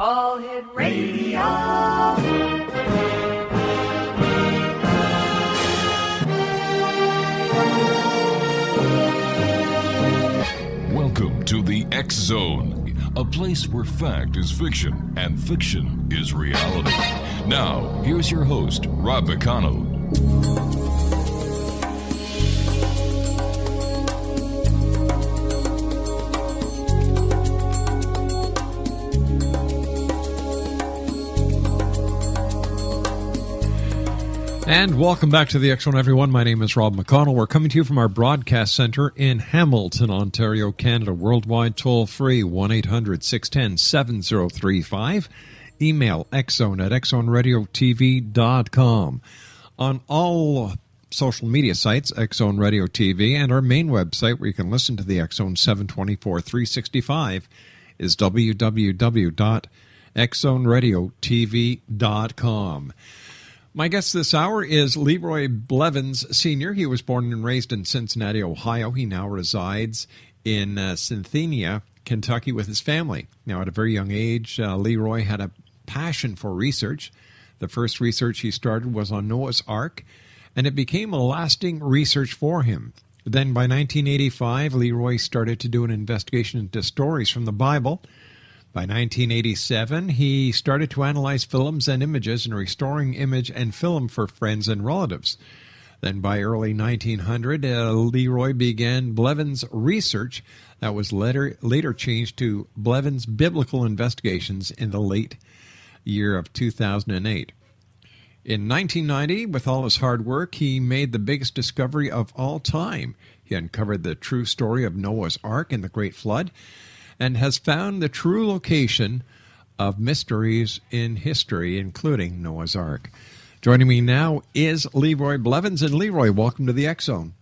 All Hit Radio. Welcome to the X Zone, a place where fact is fiction and fiction is reality. Now, here's your host, Rob McConnell. And welcome back to the X Zone, everyone. My name is Rob McConnell. We're coming to you from our broadcast center in Hamilton, Ontario, Canada. Worldwide toll-free, 1-800-610-7035. Email xzone@xzoneradiotv.com. On all social media sites, X Zone Radio TV, and our main website where you can listen to the X Zone 724 365 is www.xzoneradiotv.com. My guest this hour is LeRoy Blveins, Sr. He was born and raised in Cincinnati, Ohio. He now resides in Cynthiana, Kentucky with his family. Now, at a very young age, LeRoy had a passion for research. The first research he started was on Noah's Ark, and it became a lasting research for him. Then by 1985, LeRoy started to do an investigation into stories from the Bible. By 1987, he started to analyze films and images and restoring image and film for friends and relatives. Then by early 1900, LeRoy began Blveins Research. That was later changed to Blveins Biblical Investigations in the late year of 2008. In 1990, with all his hard work, he made the biggest discovery of all time. He uncovered the true story of Noah's Ark and the Great Flood, and has found the true location of mysteries in history, including Noah's Ark. Joining me now is LeRoy Blveins. And LeRoy, welcome to the X Zone.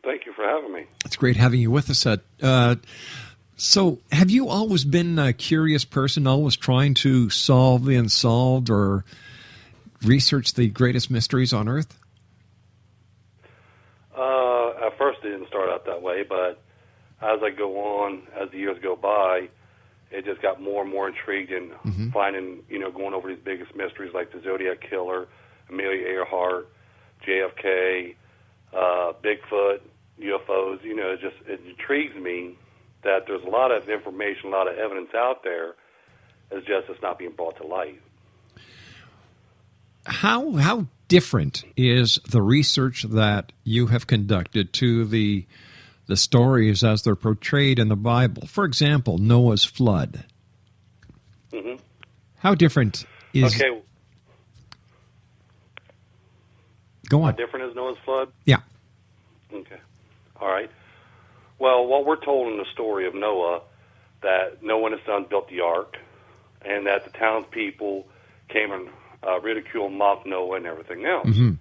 Thank you for having me. It's great having you with us. So have you always been a curious person, always trying to solve the unsolved or research the greatest mysteries on Earth? At first it didn't start out that way, but as I go on, as the years go by, it just got more and more intrigued in finding, going over these biggest mysteries like the Zodiac Killer, Amelia Earhart, JFK, Bigfoot, UFOs. It intrigues me that there's a lot of information, a lot of evidence out there. It's not being brought to light. How different is the research that you have conducted to the stories as they're portrayed in the Bible? For example, Noah's flood. Mm-hmm. How different is... Okay. Go on. How different is Noah's flood? Yeah. Okay. All right. Well, what we're told in the story of Noah, that Noah and his son built the ark, and that the townspeople came and ridiculed, mocked Noah and everything else. Mm-hmm.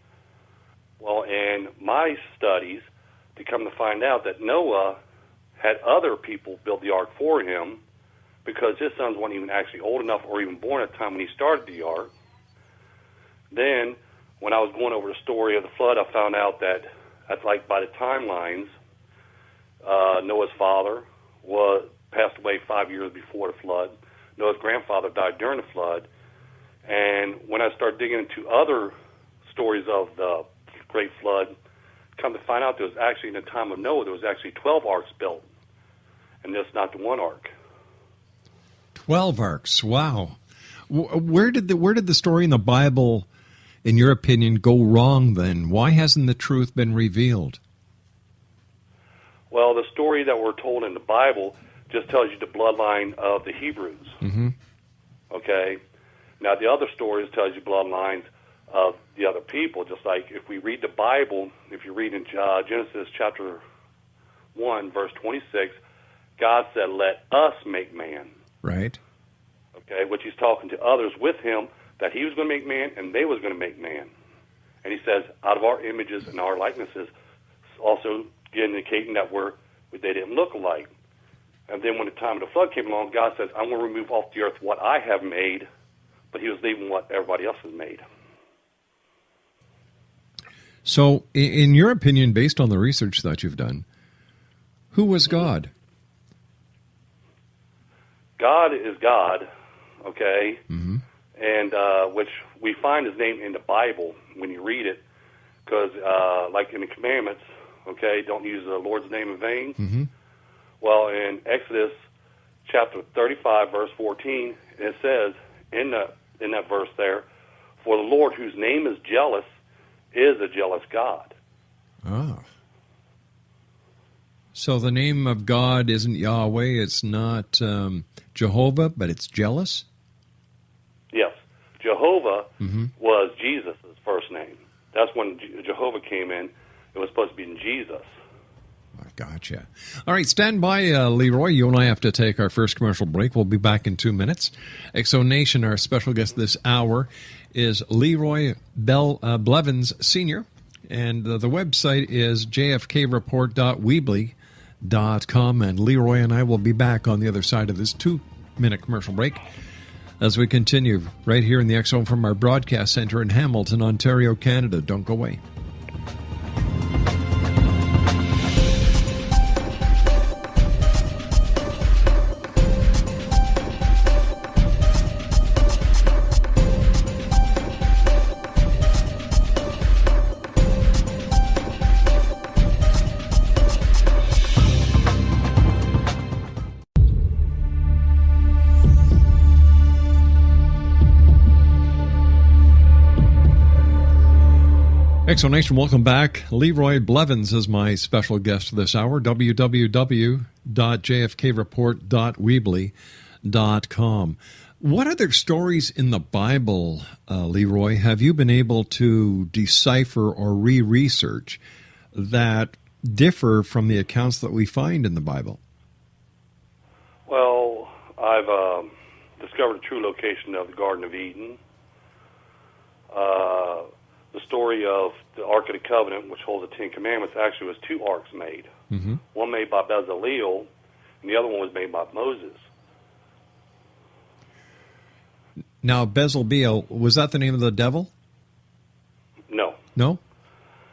Well, in my studies, to come to find out that Noah had other people build the ark for him because his sons weren't even actually old enough or even born at the time when he started the ark. Then, when I was going over the story of the flood, I found out that, by the timelines, Noah's father passed away 5 years before the flood. Noah's grandfather died during the flood. And when I started digging into other stories of the Great Flood, come to find out there was actually, in the time of Noah, there was actually 12 arks built, and that's not the one ark. 12 arks, wow. Where did the story in the Bible, in your opinion, go wrong then? Why hasn't the truth been revealed? Well, the story that we're told in the Bible just tells you the bloodline of the Hebrews. Mm-hmm. Okay? Now, the other stories tells you bloodlines of the other people. Just like if we read the Bible, if you read in Genesis chapter 1, verse 26, God said, "Let us make man." Right. Okay, which he's talking to others with him, that he was going to make man and they was going to make man. And he says, out of our images and our likenesses, also indicating that they didn't look alike. And then when the time of the flood came along, God says, "I'm going to remove off the earth what I have made," but he was leaving what everybody else has made. So, in your opinion, based on the research that you've done, who was God? God is God, okay? Mm-hmm. And which we find his name in the Bible when you read it, because like in the commandments, okay, don't use the Lord's name in vain. Mm-hmm. Well, in Exodus chapter 35, verse 14, it says in that verse there, for the Lord whose name is jealous is a jealous God. Ah. So the name of God isn't Yahweh, it's not Jehovah, but it's jealous? Yes. Jehovah Mm-hmm. was Jesus' first name. That's when Jehovah came in. It was supposed to be in Jesus. I gotcha. All right, stand by, LeRoy. You and I have to take our first commercial break. We'll be back in 2 minutes. Exo Nation, our special guest this hour is LeRoy Blveins Sr., and the website is jfkreport.weebly.com, and LeRoy and I will be back on the other side of this 2-minute commercial break as we continue right here in the X Zone from our broadcast center in Hamilton, Ontario, Canada. Don't go away. Exo Nation, welcome back. LeRoy Blveins is my special guest this hour. www.jfkreport.weebly.com. What other stories in the Bible, LeRoy, have you been able to decipher or re-research that differ from the accounts that we find in the Bible? Well, I've discovered a true location of the Garden of Eden. The story of the Ark of the Covenant, which holds the Ten Commandments, actually was 2 arks made. Mm-hmm. One made by Bezalel, and the other one was made by Moses. Now, Bezalel, was that the name of the devil? No. No?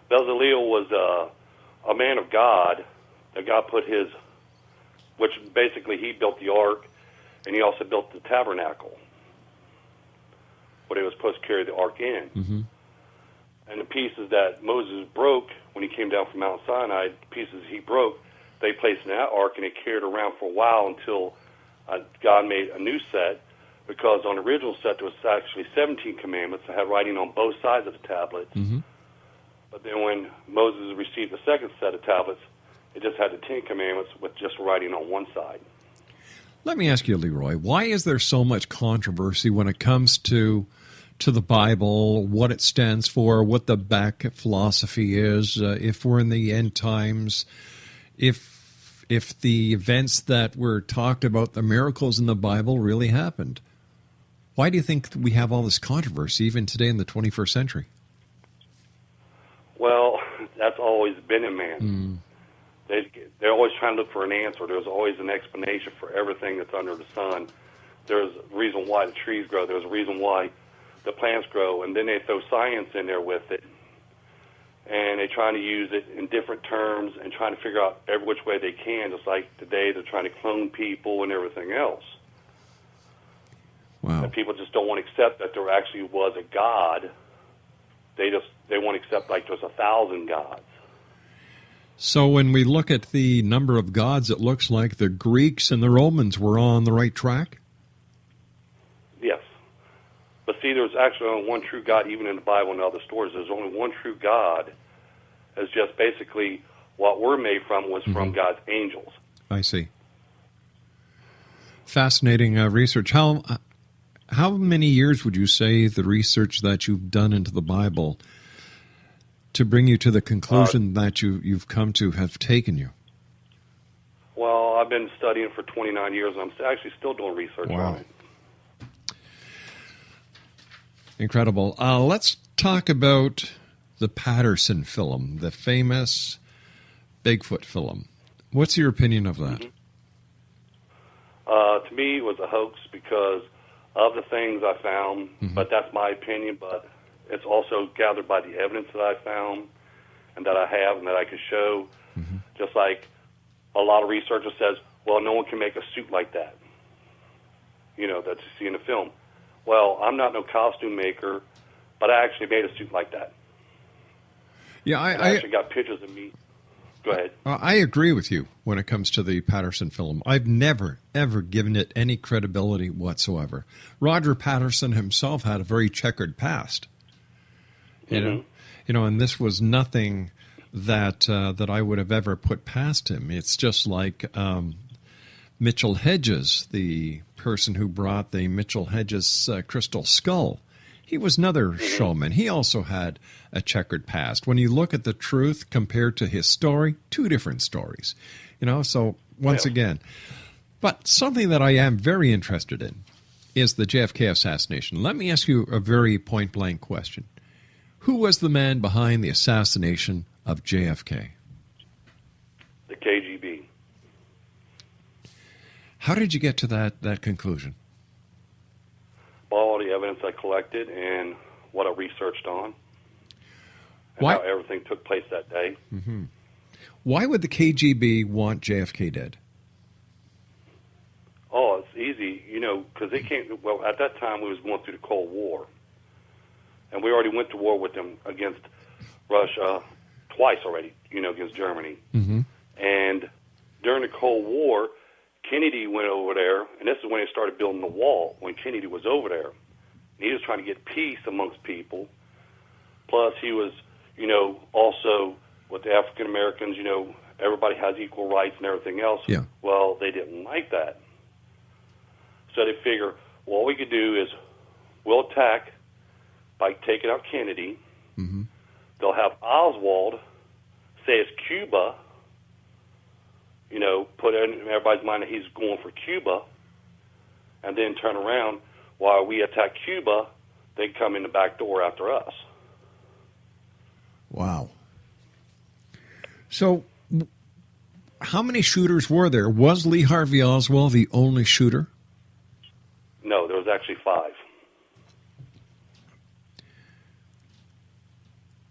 Bezalel was a man of God that God put which basically he built the ark, and he also built the tabernacle, what he was supposed to carry the ark in. Mm-hmm. And the pieces that Moses broke when he came down from Mount Sinai, the pieces he broke, they placed in that ark, and they carried around for a while until God made a new set, because on the original set there was actually 17 commandments that had writing on both sides of the tablets. Mm-hmm. But then when Moses received the second set of tablets, it just had the 10 commandments with just writing on one side. Let me ask you, LeRoy, why is there so much controversy when it comes to the Bible, what it stands for, what the back philosophy is, if we're in the end times, if the events that were talked about, the miracles in the Bible, really happened? Why do you think we have all this controversy even today in the 21st century? Well, that's always been in man. They're always trying to look for an answer. There's always an explanation for everything that's under the sun. There's a reason why the trees grow. There's a reason why the plants grow, and then they throw science in there with it, and they're trying to use it in different terms and trying to figure out every which way they can, just like today they're trying to clone people and everything else. Wow. And people just don't want to accept that there actually was a God. They want to accept like there's 1,000 gods. So when we look at the number of gods, it looks like the Greeks and the Romans were on the right track? Yes. But see, there's actually only one true God, even in the Bible and other stories. There's only one true God. It's just basically what we're made from was from God's angels. I see. Fascinating research. How many years would you say the research that you've done into the Bible to bring you to the conclusion that you've come to have taken you? Well, I've been studying for 29 years, and I'm actually still doing research on it. Incredible. Let's talk about the Patterson film, the famous Bigfoot film. What's your opinion of that? To me, it was a hoax because of the things I found, but that's my opinion, but it's also gathered by the evidence that I found and that I have and that I could show. Just like a lot of researchers says, well, no one can make a suit like that. that you see in the film. Well, I'm not no costume maker, but I actually made a suit like that. Yeah, I actually got pictures of me. Go ahead. I agree with you when it comes to the Patterson film. I've never, ever given it any credibility whatsoever. Roger Patterson himself had a very checkered past. You know, and this was nothing that I would have ever put past him. It's just like Mitchell Hedges, the person who brought the Mitchell Hedges crystal skull. He was another showman. He also had a checkered past. When you look at the truth compared to his story, two different stories. So once again. But something that I am very interested in is the JFK assassination. Let me ask you a very point-blank question. Who was the man behind the assassination of JFK? The KGB. How did you get to that conclusion? All the evidence I collected and what I researched on, and Why? how everything took place that day. Mm-hmm. Why would the KGB want JFK dead? Oh, it's easy, because they can't. Well, at that time we was going through the Cold War, and we already went to war with them against Russia twice already. Against Germany, and during the Cold War, Kennedy went over there, and this is when they started building the wall, when Kennedy was over there. And he was trying to get peace amongst people. Plus, he was, also with the African Americans, everybody has equal rights and everything else. Yeah. Well, they didn't like that. So they figure, well, all we could do is we'll attack by taking out Kennedy. Mm-hmm. They'll have Oswald say it's Cuba, put in everybody's mind that he's going for Cuba, and then turn around while we attack Cuba, they come in the back door after us. Wow. So, how many shooters were there? Was Lee Harvey Oswald the only shooter? No, there was actually 5.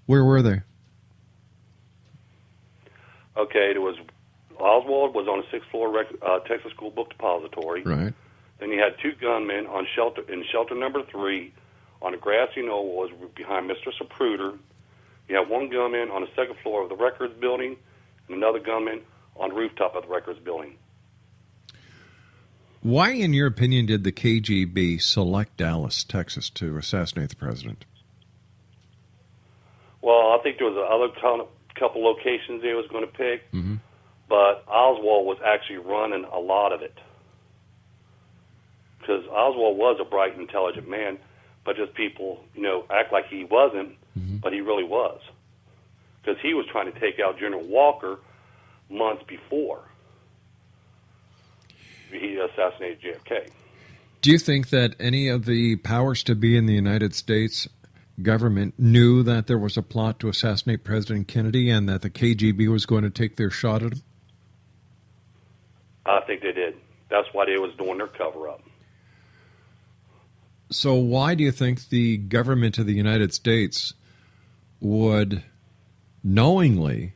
Where were they? Okay, there was Oswald was on the 6th floor Texas School Book Depository. Right. Then you had 2 gunmen on shelter number 3 on a grassy knoll was behind Mr. Zapruder. You had 1 gunman on the 2nd floor of the records building and another gunman on the rooftop of the records building. Why, in your opinion, did the KGB select Dallas, Texas, to assassinate the president? Well, I think there was another couple locations they was going to pick, but Oswald was actually running a lot of it. Because Oswald was a bright, intelligent man, but just people, act like he wasn't, but he really was. Because he was trying to take out General Walker months before he assassinated JFK. Do you think that any of the powers to be in the United States government knew that there was a plot to assassinate President Kennedy and that the KGB was going to take their shot at him? I think they did. That's why they was doing their cover-up. So why do you think the government of the United States would, knowingly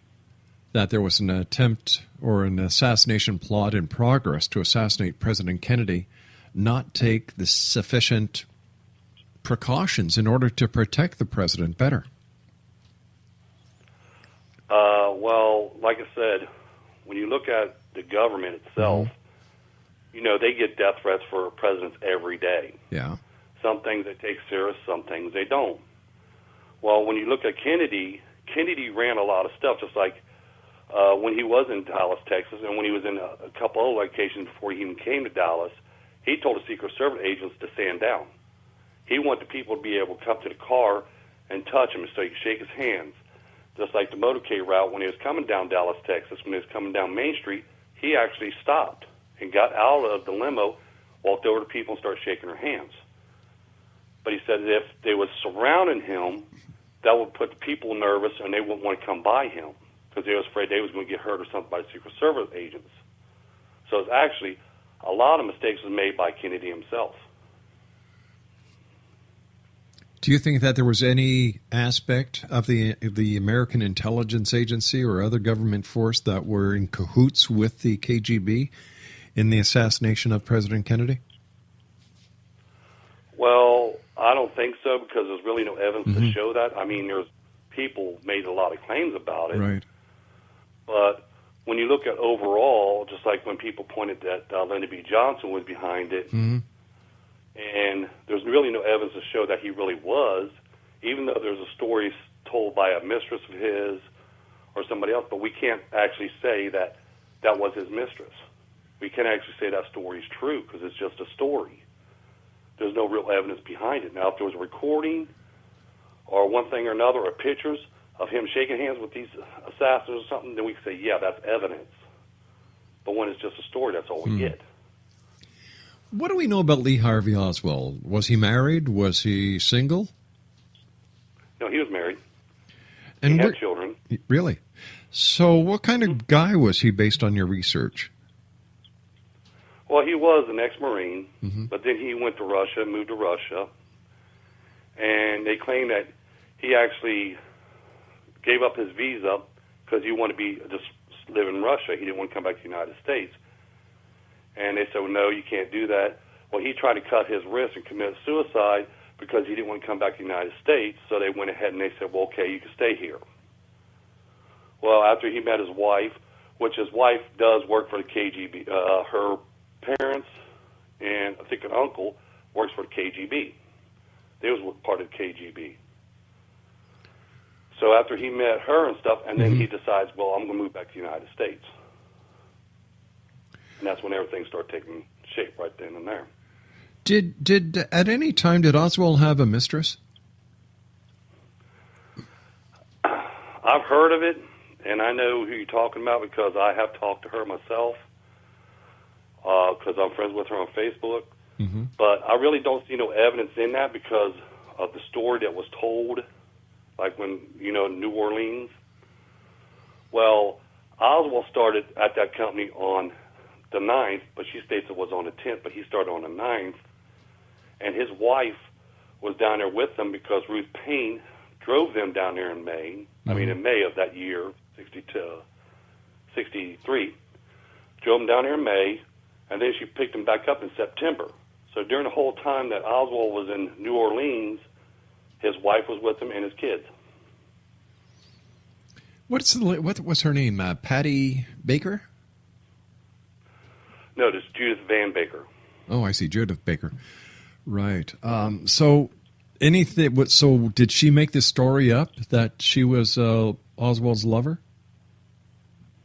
that there was an attempt or an assassination plot in progress to assassinate President Kennedy, not take the sufficient precautions in order to protect the president better? Well, like I said, when you look at the government itself, they get death threats for presidents every day. Yeah. Some things they take serious, some things they don't. Well, when you look at Kennedy ran a lot of stuff, just like when he was in Dallas, Texas, and when he was in a couple other locations before he even came to Dallas, he told the Secret Service agents to stand down. He wanted people to be able to come to the car and touch him so he could shake his hands. Just like the motorcade route, when he was coming down Dallas, Texas, when he was coming down Main Street, he actually stopped and got out of the limo, walked over to people and started shaking their hands. But he said that if they was surrounding him, that would put the people nervous and they wouldn't want to come by him because they was afraid they was going to get hurt or something by the Secret Service agents. So it's actually a lot of mistakes was made by Kennedy himself. Do you think that there was any aspect of the American Intelligence Agency or other government force that were in cahoots with the KGB in the assassination of President Kennedy? think so, because there's really no evidence to show that. I mean, there's people made a lot of claims about it. Right. But when you look at overall, just like when people pointed that Lyndon B. Johnson was behind it, and there's really no evidence to show that he really was, even though there's a story told by a mistress of his or somebody else, but we can't actually say that that was his mistress. We can't actually say that story is true because it's just a story. There's no real evidence behind it. Now, if there was a recording or one thing or another, or pictures of him shaking hands with these assassins or something, then we can say, yeah, that's evidence. But when it's just a story, that's all we get. What do we know about Lee Harvey Oswald? Was he married? Was he single? No, he was married. And he had children. Really? So what kind of guy was he based on your research? Well, he was an ex-Marine, but then he went to Russia, moved to Russia, and they claim that he actually gave up his visa because he wanted to just live in Russia. He didn't want to come back to the United States. And they said, well, no, you can't do that. Well, he tried to cut his wrist and commit suicide because he didn't want to come back to the United States. So they went ahead and they said, well, okay, you can stay here. Well, after he met his wife, which his wife does work for the KGB, her parents and I think an uncle works for the KGB. They was part of the KGB. So after he met her and stuff, and then he decides, well, I'm going to move back to the United States. And that's when everything started taking shape right then and there. Did at any time did Oswald have a mistress? I've heard of it, and I know who you're talking about because I have talked to her myself because I'm friends with her on Facebook. But I really don't see no evidence in that because of the story that was told, like when, New Orleans. Well, Oswald started at that company on the 9th, but she states it was on the 10th, but he started on the 9th. And his wife was down there with them because Ruth Payne drove them down there in May. In May of that year, 63. Drove them down there in May, and then she picked them back up in September. So during the whole time that Oswald was in New Orleans, his wife was with him and his kids. What was her name? Patty Baker? No, it's Judith Van Baker. Oh, I see, Judith Baker. Right. So did she make this story up that she was Oswald's lover?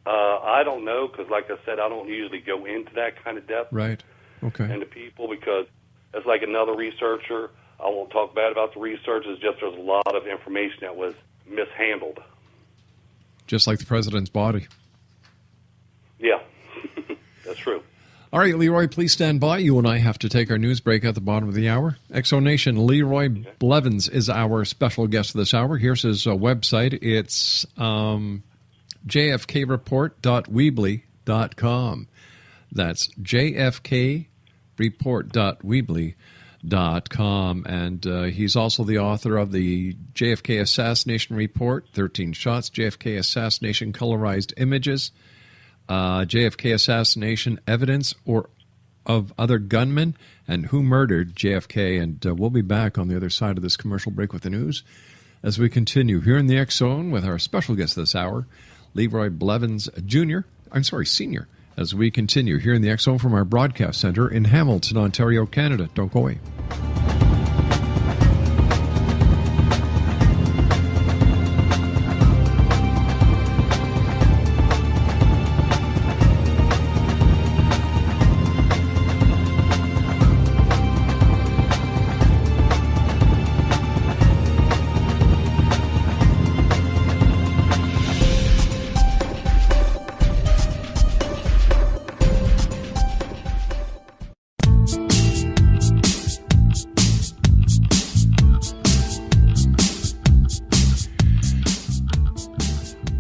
I don't know because, like I said, I don't usually go into that kind of depth. Right. Okay. And the people because it's like another researcher. I won't talk bad about the research. It's just there's a lot of information that was mishandled. Just like the president's body. Yeah, that's true. All right, LeRoy, please stand by. You and I have to take our news break at the bottom of the hour. Exonation, LeRoy Blveins is our special guest this hour. Here's his website. It's jfkreport.weebly.com. That's jfkreport.weebly.com. And he's also the author of the JFK Assassination Report, 13 Shots, JFK Assassination Colorized Images, JFK Assassination Evidence or of Other Gunmen, and Who Murdered JFK. And we'll be back on the other side of this commercial break with the news as we continue here in the X Zone with our special guest this hour, LeRoy Blveins Senior, as we continue here in the X Zone from our broadcast center in Hamilton, Ontario, Canada. Don't go away.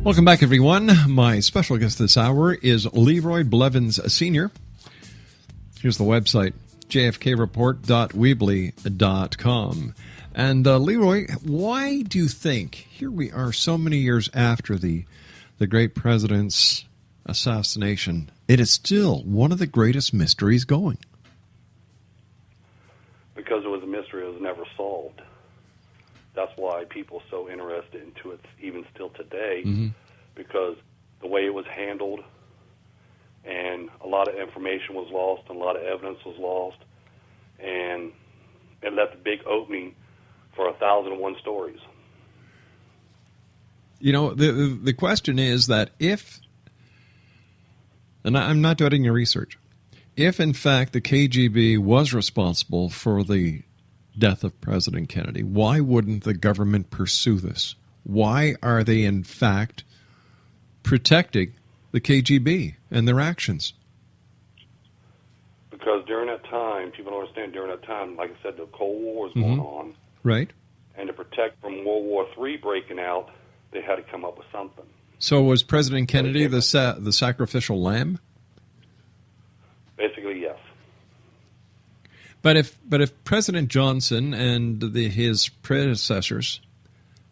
Welcome back, everyone. My special guest this hour is LeRoy Blveins Senior. Here's the website, jfkreport.weebly.com. And LeRoy, why do you think, here we are so many years after the great president's assassination, it is still one of the greatest mysteries going? Because it was a mystery mystery was never solved. That's why people are so interested into it even still today, because the way it was handled, and a lot of information was lost, and a lot of evidence was lost, and it left a big opening for 1,001 stories. You know, the question is that if, and I'm not doing your research, if in fact the KGB was responsible for the death of President Kennedy, why wouldn't the government pursue this? Why are they in fact protecting the KGB and their actions? Because during that time, people don't understand, during that time, like I said, the Cold War was going on. Right. And to protect from World War III breaking out, they had to come up with something. So was President Kennedy the sacrificial lamb? Basically, yes. But if President Johnson and his predecessors,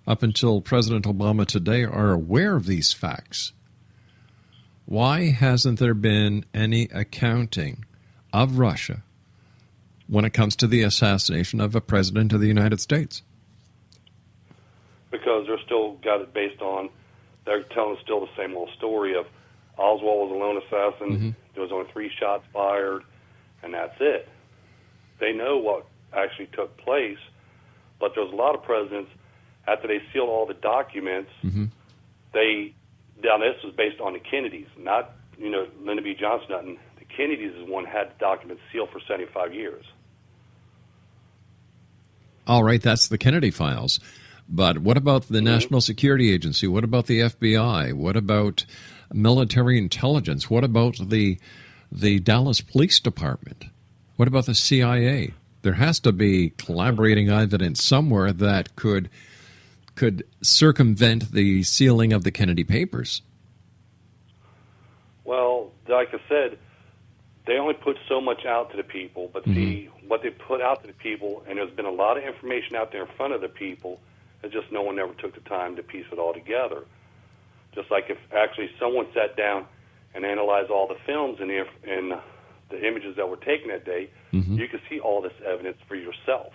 up until President Obama today, are aware of these facts, why hasn't there been any accounting of Russia when it comes to the assassination of a president of the United States? Because they're still got it based on, they're telling still the same old story of Oswald was a lone assassin, there was only 3 shots fired, and that's it. They know what actually took place, but there's a lot of presidents, after they sealed all the documents, now this was based on the Kennedys, not, Lyndon B. Johnson, nothing. The Kennedys is one who had the documents sealed for 75 years. All right, that's the Kennedy files. But what about the National Security Agency? What about the FBI? What about military intelligence? What about the Dallas Police Department? What about the CIA? There has to be collaborating evidence somewhere that could circumvent the sealing of the Kennedy papers. Well, like I said, they only put so much out to the people, but see, what they put out to the people, and there's been a lot of information out there in front of the people, it's just no one ever took the time to piece it all together. Just like if actually someone sat down and analyzed all the films and the images that were taken that day, you could see all this evidence for yourself.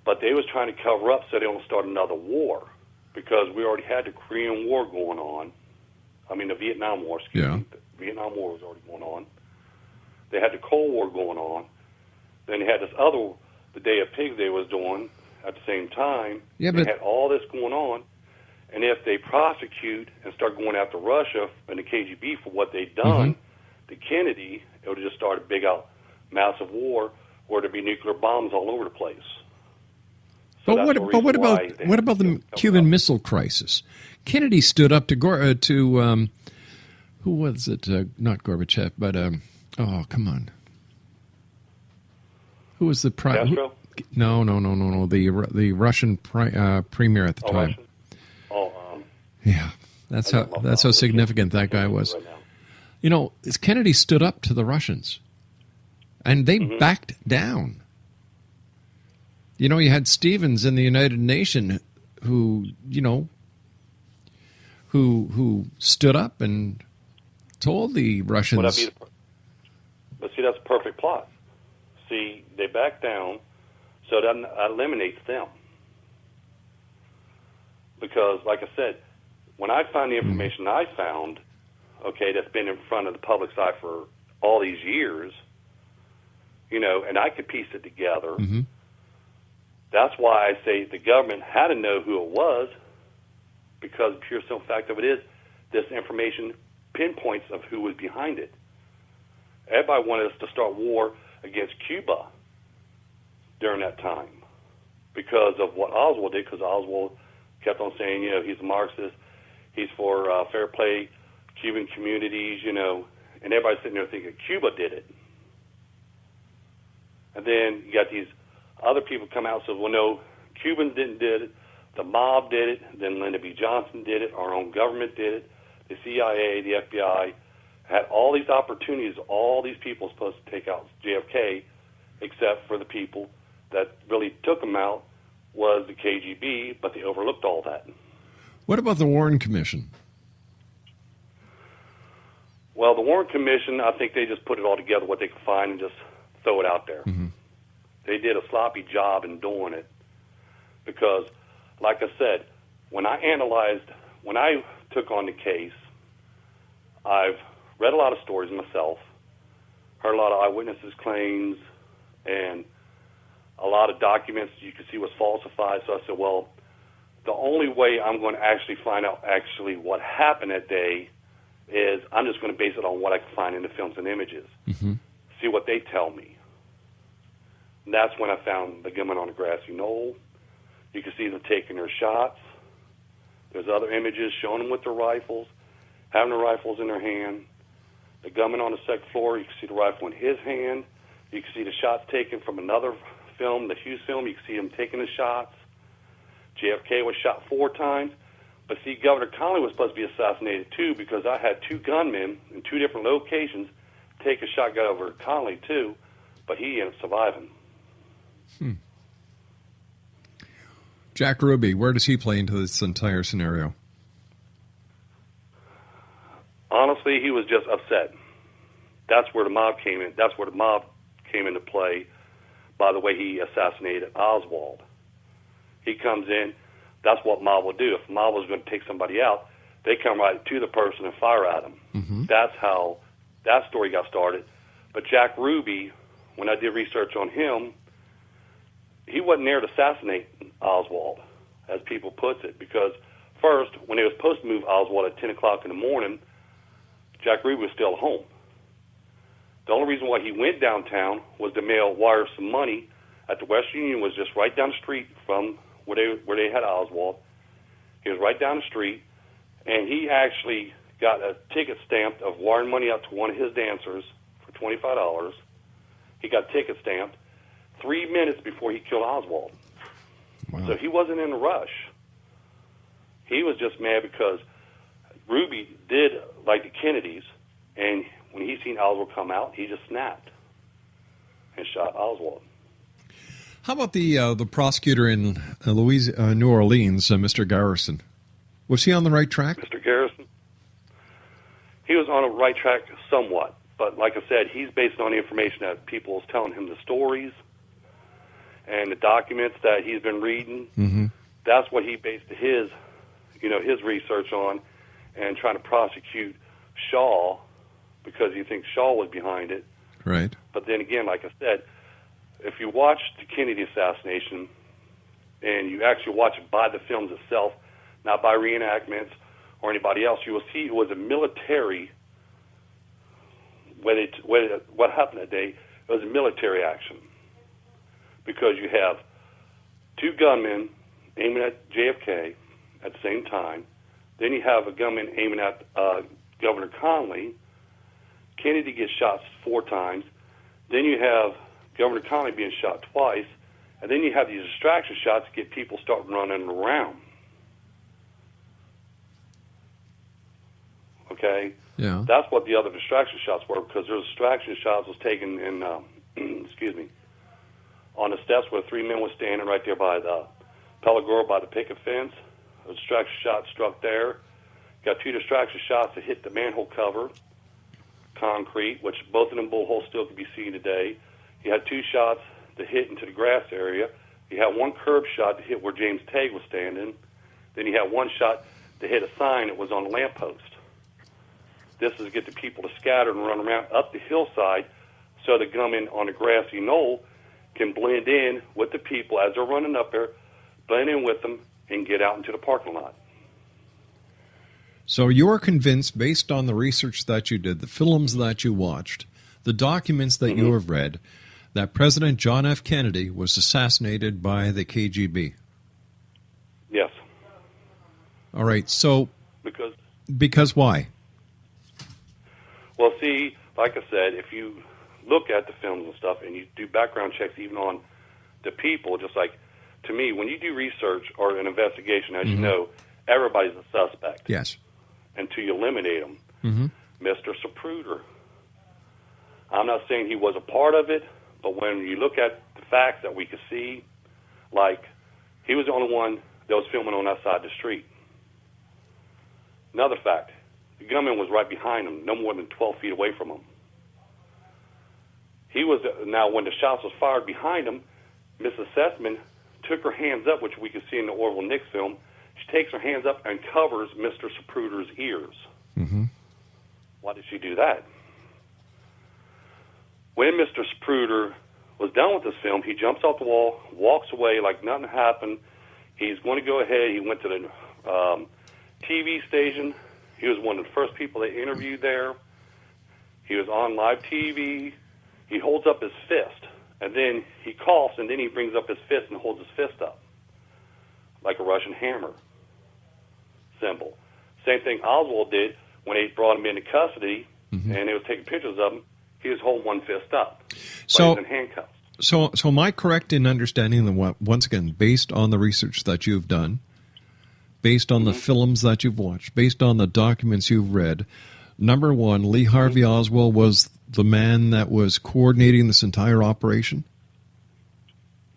But they was trying to cover up so they don't start another war, because we already had the Korean War going on. I mean, the Vietnam War, excuse me. The Vietnam War was already going on. They had the Cold War going on. Then they had this other, the Day of Pigs they was doing at the same time. Yeah, they had all this going on. And if they prosecute and start going after Russia and the KGB for what they've done to Kennedy, it would have just started a big out massive war where there'd be nuclear bombs all over the place. So But what about the Cuban Missile Crisis? Kennedy stood up to who was it? Not Gorbachev, but oh, come on. Who was the prime? Castro? No. The Russian premier at the time. Russian? Yeah, that's how significant that guy was. Right, Kennedy stood up to the Russians, and they backed down. You had Stevens in the United Nations who stood up and told the Russians. But see, that's a perfect plot. See, they back down, so that eliminates them. Because, like I said, when I found the information I found, that's been in front of the public's eye for all these years, and I could piece it together. That's why I say the government had to know who it was, because the pure simple fact of it is this information pinpoints of who was behind it. Everybody wanted us to start war against Cuba during that time because of what Oswald did, because Oswald kept on saying, he's a Marxist, he's for fair play, Cuban communities, and everybody's sitting there thinking Cuba did it. And then you got these other people come out and say, well, no, Cubans did it, the mob did it, then Lyndon B. Johnson did it, our own government did it, the CIA, the FBI, had all these opportunities, all these people supposed to take out JFK, except for the people that really took him out was the KGB, but they overlooked all that. What about the Warren Commission? Well, the Warren Commission, I think they just put it all together, what they could find, and just throw it out there. they did a sloppy job in doing it because, like I said, when I took on the case, I've read a lot of stories myself, heard a lot of eyewitnesses' claims, and a lot of documents you could see was falsified. So I said, well, the only way I'm going to actually find out actually what happened that day is I'm just going to base it on what I can find in the films and images, see what they tell me. And that's when I found the gunmen on the grassy knoll. You can see them taking their shots. There's other images showing them with their rifles, having the rifles in their hand. The gunman on the second floor, you can see the rifle in his hand. You can see the shots taken from another film, the Hughes film. You can see him taking the shots. JFK was shot 4 times. But see, Governor Connolly was supposed to be assassinated too because I had 2 gunmen in 2 different locations take a shotgun over Connolly too, but he ended up surviving. Jack Ruby, where does he play into this entire scenario? Honestly, he was just upset. That's where the mob came in. That's where the mob came into play by the way he assassinated Oswald. He comes in. That's what mob will do. If mob was going to take somebody out, they come right to the person and fire at him. That's how that story got started. But Jack Ruby, when I did research on him, he wasn't there to assassinate Oswald, as people puts it, because first, when they were supposed to move Oswald at 10 o'clock in the morning, Jack Ruby was still home. The only reason why he went downtown was to mail wire some money at the West Union, was just right down the street from where they had Oswald. He was right down the street, and he actually got a ticket stamped of wiring money out to one of his dancers for $25. He got ticket stamped 3 minutes before he killed Oswald. Wow. So he wasn't in a rush. He was just mad because Ruby did like the Kennedys, and when he seen Oswald come out, he just snapped and shot Oswald. How about the prosecutor in New Orleans, Mr. Garrison? Was he on the right track? Mr. Garrison? He was on a right track somewhat, but like I said, he's based on the information that people is telling him, the stories and the documents that he's been reading. That's what he based his research on, and trying to prosecute Shaw because he thinks Shaw was behind it. Right. But then again, like I said, if you watch the Kennedy assassination, and you actually watch it by the films itself, not by reenactments or anybody else, you will see it was a military, what happened that day, it was a military action. Because you have 2 gunmen aiming at JFK at the same time. Then you have a gunman aiming at Governor Connolly. Kennedy gets shot 4 times. Then you have Governor Connolly being shot twice. And then you have these distraction shots to get people starting running around. Okay? Yeah. That's what the other distraction shots were, because those distraction shots was taken in, on the steps where 3 men were standing right there by the Pelagoro, by the picket fence. A distraction shot struck there. Got 2 distraction shots that hit the manhole cover, concrete, which both of them bullet holes still can be seen today. You had 2 shots that hit into the grass area. You had 1 curb shot that hit where James Tague was standing. Then you had 1 shot that hit a sign that was on a lamppost. This is to get the people to scatter and run around up the hillside so the gunmen on the grassy knoll can blend in with the people as they're running up there, blend in with them, and get out into the parking lot. So you're convinced, based on the research that you did, the films that you watched, the documents that you have read, that President John F. Kennedy was assassinated by the KGB? Yes. All right. So because why? Well, see, like I said, if you look at the films and stuff and you do background checks even on the people, just like, to me, when you do research or an investigation, as you know, everybody's a suspect. Yes. Until you eliminate them. Mr. Zapruder. I'm not saying he was a part of it, but when you look at the facts that we could see, like, he was the only one that was filming on that side of the street. Another fact, the gunman was right behind him, no more than 12 feet away from him. Now, when the shots was fired behind him, Mrs. Sessman took her hands up, which we can see in the Orville Nix film. She takes her hands up and covers Mr. Zapruder's ears. Mm-hmm. Why did she do that? When Mr. Zapruder was done with this film, he jumps off the wall, walks away like nothing happened. He's going to go ahead. He went to the TV station. He was one of the first people they interviewed there. He was on live TV. He holds up his fist, and then he coughs, and then he brings up his fist and holds his fist up like a Russian hammer symbol. Same thing Oswald did when they brought him into custody, and they was taking pictures of him. He was holding one fist up, but he was in handcuffs. So am I correct in understanding that, once again, based on the research that you've done, based on the films that you've watched, based on the documents you've read, number one, Lee Harvey Oswald was the man that was coordinating this entire operation?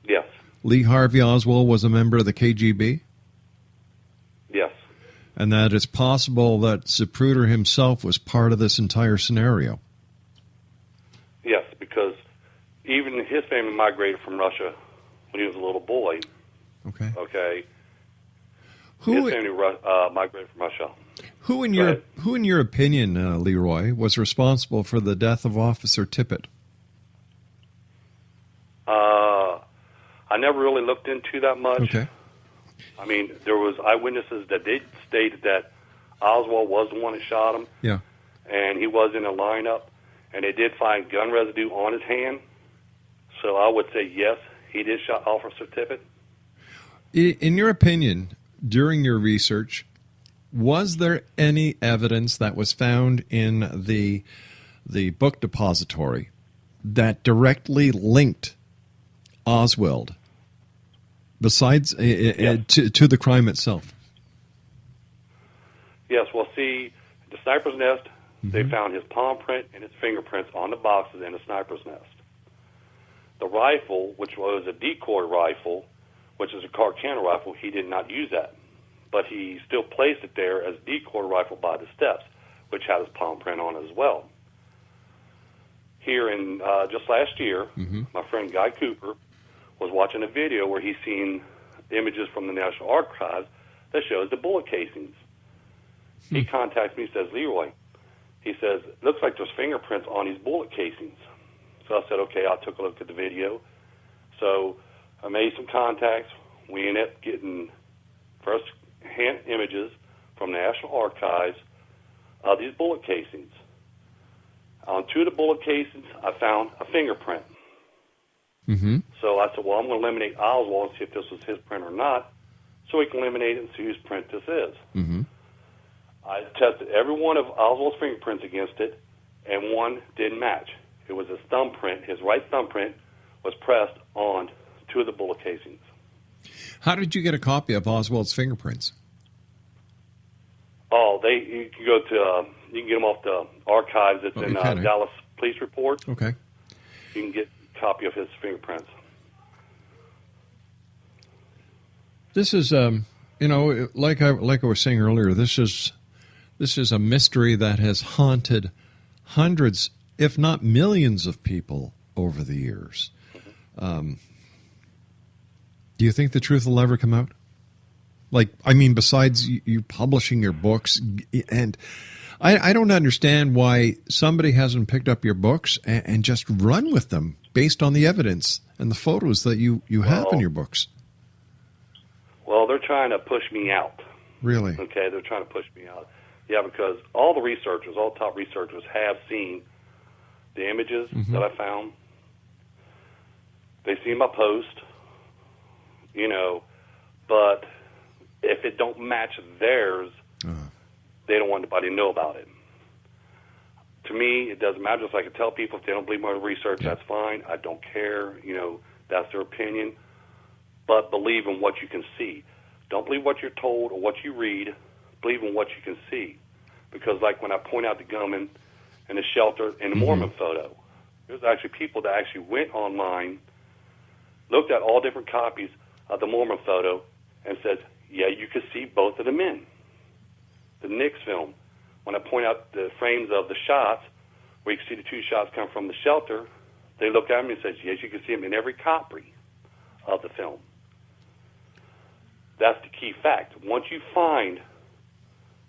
Yes. Lee Harvey Oswald was a member of the KGB? Yes. And that it's possible that Zapruder himself was part of this entire scenario? Yes, because even his family migrated from Russia when he was a little boy. Okay. Okay. Who, his family migrated from Russia. who in your opinion, LeRoy, was responsible for the death of Officer Tippit? I never really looked into that much. Okay. I mean, there was eyewitnesses that did state that Oswald was the one that shot him. Yeah. And he was in a lineup, and they did find gun residue on his hand. So I would say yes, he did shot Officer Tippit. In your opinion, during your research, was there any evidence that was found in the book depository that directly linked Oswald, besides to the crime itself? Yes, well, see, the sniper's nest, they found his palm print and his fingerprints on the boxes in the sniper's nest. The rifle, which was a decoy rifle, which is a card counter rifle, he did not use that. But he still placed it there as a decoy rifle by the steps, which had his palm print on it as well. Here in just last year, my friend Guy Cooper was watching a video where he's seen images from the National Archives that shows the bullet casings. He contacts me and says, LeRoy, he says, looks like there's fingerprints on these bullet casings. So I said, okay, I took a look at the video. So I made some contacts. We ended up getting first-hand images from the National Archives of these bullet casings. On two of the bullet casings, I found a fingerprint. So I said, well, I'm going to eliminate Oswald and see if this was his print or not, so we can eliminate it and see whose print this is. I tested every one of Oswald's fingerprints against it, and one didn't match. It was his thumbprint. His right thumbprint was pressed on two of the bullet casings. How did you get a copy of Oswald's fingerprints? Oh, you can go to you can get them off the archives. It's in Dallas Police Reports. Okay. You can get a copy of his fingerprints. This is, like I was saying earlier, this is a mystery that has haunted hundreds, if not millions, of people over the years. Do you think the truth will ever come out? Besides you publishing your books, and I don't understand why somebody hasn't picked up your books and just run with them based on the evidence and the photos that you have in your books. Well, they're trying to push me out. Really? Okay, they're trying to push me out. Yeah, because all the researchers, all top researchers have seen the images that I found. They've seen my post, but if it don't match theirs, they don't want anybody to know about it. To me, it doesn't matter. Just like I tell people, if they don't believe my research, that's fine. I don't care. That's their opinion. But believe in what you can see. Don't believe what you're told or what you read. Believe in what you can see. Because like when I point out the gunman in the shelter in the Mormon photo, there's actually people that actually went online, looked at all different copies of the Mormon photo, and said, yeah, you could see both of the men. The Nix film, when I point out the frames of the shots, where you can see the two shots come from the shelter, they look at me and say, yes, you can see them in every copy of the film. That's the key fact. Once you find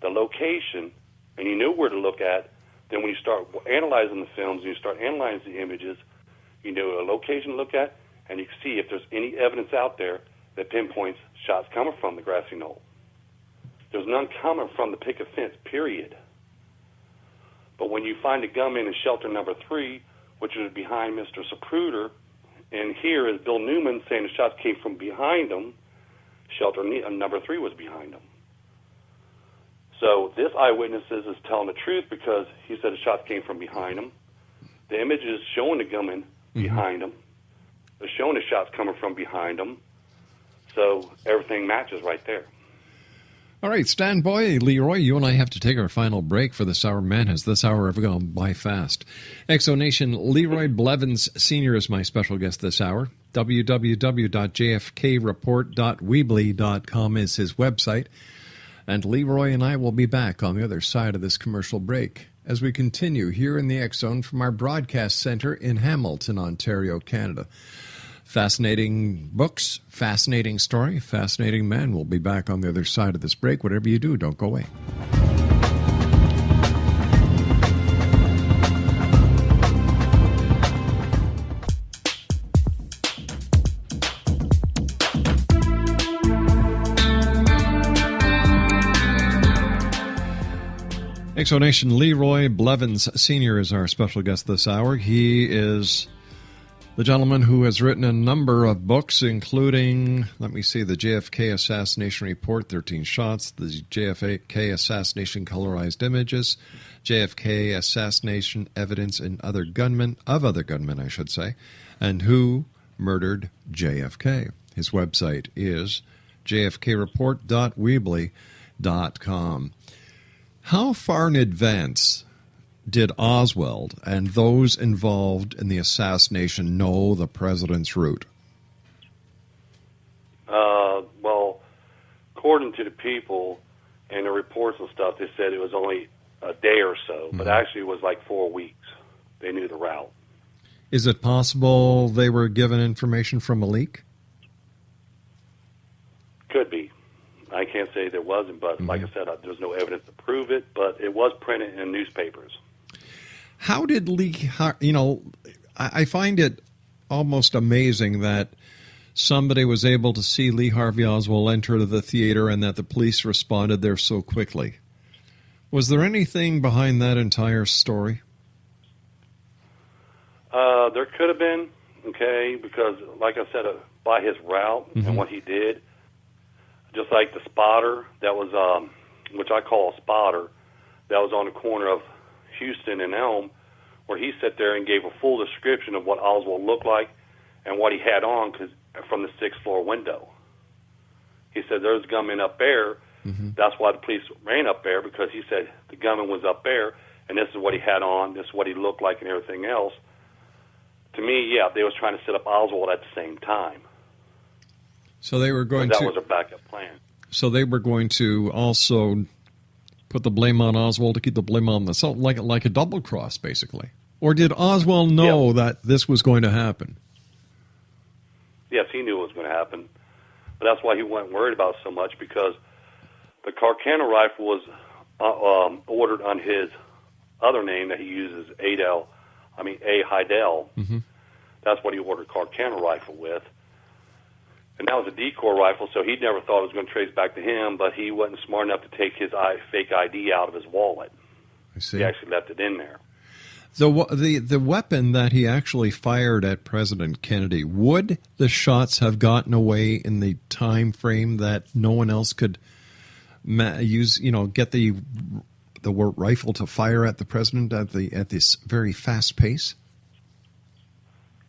the location and you know where to look at, then when you start analyzing the films and you start analyzing the images, you know a location to look at, and you can see if there's any evidence out there that pinpoints shots coming from the grassy knoll. There's none coming from the picket fence, period. But when you find a gunman in shelter number 3, which is behind Mr. Zapruder, and here is Bill Newman saying the shots came from behind him, shelter number 3 was behind him. So this eyewitness is telling the truth because he said the shots came from behind him. The images showing the gunman behind him. They're showing the shots coming from behind him. So everything matches right there. All right, stand by, LeRoy. You and I have to take our final break for this hour. Man, has this hour ever gone by fast. Exonation, LeRoy Blveins Sr. is my special guest this hour. www.jfkreport.weebly.com is his website. And LeRoy and I will be back on the other side of this commercial break as we continue here in the X Zone from our broadcast center in Hamilton, Ontario, Canada. Fascinating books, fascinating story, fascinating man. We'll be back on the other side of this break. Whatever you do, don't go away. Exonation, LeRoy Blveins Sr. is our special guest this hour. He is the gentleman who has written a number of books, including, the JFK Assassination Report, 13 Shots, the JFK Assassination Colorized Images, JFK Assassination Evidence and Other Gunmen, and Who Murdered JFK. His website is jfkreport.weebly.com. How far in advance did Oswald and those involved in the assassination know the president's route? Well, according to the people and the reports and stuff, they said it was only a day or so, but actually it was like 4 weeks. They knew the route. Is it possible they were given information from a leak? Could be. I can't say there wasn't, but like I said, there's no evidence to prove it, but it was printed in newspapers. How did Lee, I find it almost amazing that somebody was able to see Lee Harvey Oswald enter the theater and that the police responded there so quickly. Was there anything behind that entire story? There could have been, okay, because like I said, by his route and what he did, just like the spotter that was, which I call a spotter, that was on the corner of Houston and Elm, where he sat there and gave a full description of what Oswald looked like and what he had on from the 6th floor window. He said there's a gunman up there. That's why the police ran up there, because he said the gunman was up there and this is what he had on, this is what he looked like and everything else. To me, yeah, they was trying to set up Oswald at the same time. So they were going that was a backup plan. So they were going to also put the blame on Oswald to keep the blame on themselves, like a double cross, basically. Or did Oswald know that this was going to happen? Yes, he knew it was going to happen. But that's why he wasn't worried about it so much, because the Carcano rifle was ordered on his other name that he uses, A. Heidel. That's what he ordered Carcano rifle with. And that was a decoy rifle, so he never thought it was going to trace back to him, but he wasn't smart enough to take his fake ID out of his wallet. I see. He actually left it in there. The weapon that he actually fired at President Kennedy, would the shots have gotten away in the time frame that no one else could use, get the rifle to fire at the president at this very fast pace?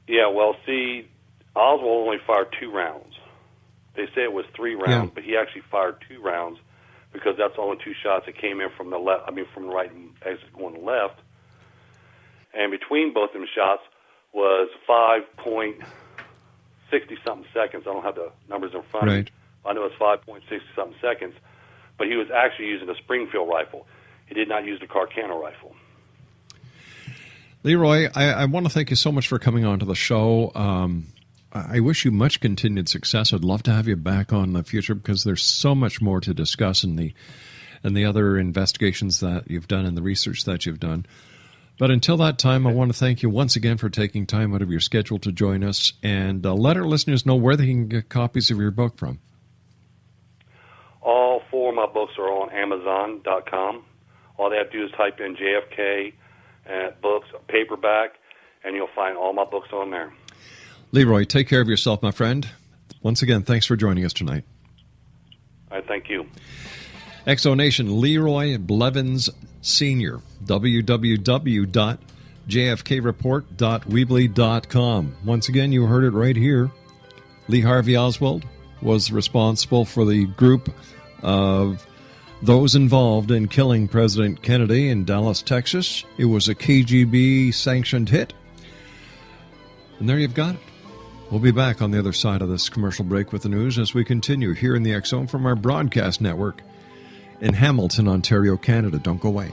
Yeah, well, see, Oswald only fired 2 rounds. They say it was 3 rounds, but he actually fired 2 rounds because that's the only 2 shots that came in from the left. From the right exit going to left. And between both of them shots was 5.60-something seconds. I don't have the numbers in front of me. I know it's 5.60-something seconds. But he was actually using a Springfield rifle. He did not use the Carcano rifle. LeRoy, I want to thank you so much for coming on to the show. I wish you much continued success. I'd love to have you back on in the future because there's so much more to discuss in the other investigations that you've done and the research that you've done. But until that time, I want to thank you once again for taking time out of your schedule to join us, and let our listeners know where they can get copies of your book from. All 4 of my books are on Amazon.com. All they have to do is type in JFK books, paperback, and you'll find all my books on there. LeRoy, take care of yourself, my friend. Once again, thanks for joining us tonight. All right, thank you. Exonation, LeRoy Blveins Sr., www.jfkreport.weebly.com. Once again, you heard it right here. Lee Harvey Oswald was responsible for the group of those involved in killing President Kennedy in Dallas, Texas. It was a KGB-sanctioned hit. And there you've got it. We'll be back on the other side of this commercial break with the news as we continue here in the X Zone from our broadcast network in Hamilton, Ontario, Canada. Don't go away.